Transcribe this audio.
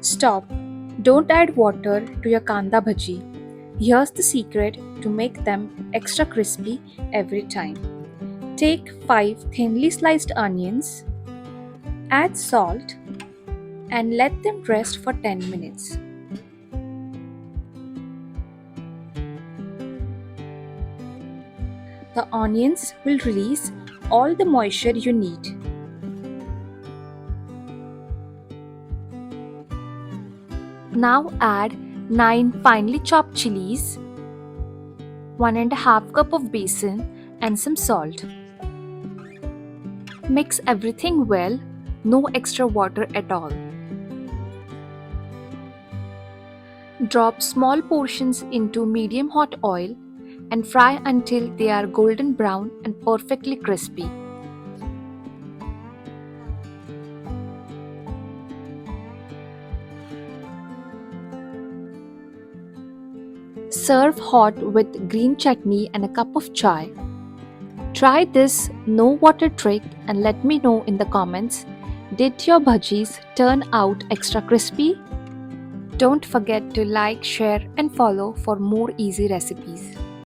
Stop. Don't add water to your Kanda Bhaji. Here's the secret to make them extra crispy every time. Take 5 thinly sliced onions, add salt, and let them rest for 10 minutes. The onions will release all the moisture you need. Now add 9 finely chopped chilies, 1 1/2 cup of besan, and some salt. Mix everything well, no extra water at all. Drop small portions into medium hot oil and fry until they are golden brown and perfectly crispy. Serve hot with green chutney and a cup of chai. Try this no water trick and let me know in the comments, did your bhajis turn out extra crispy? Don't forget to like, share and follow for more easy recipes.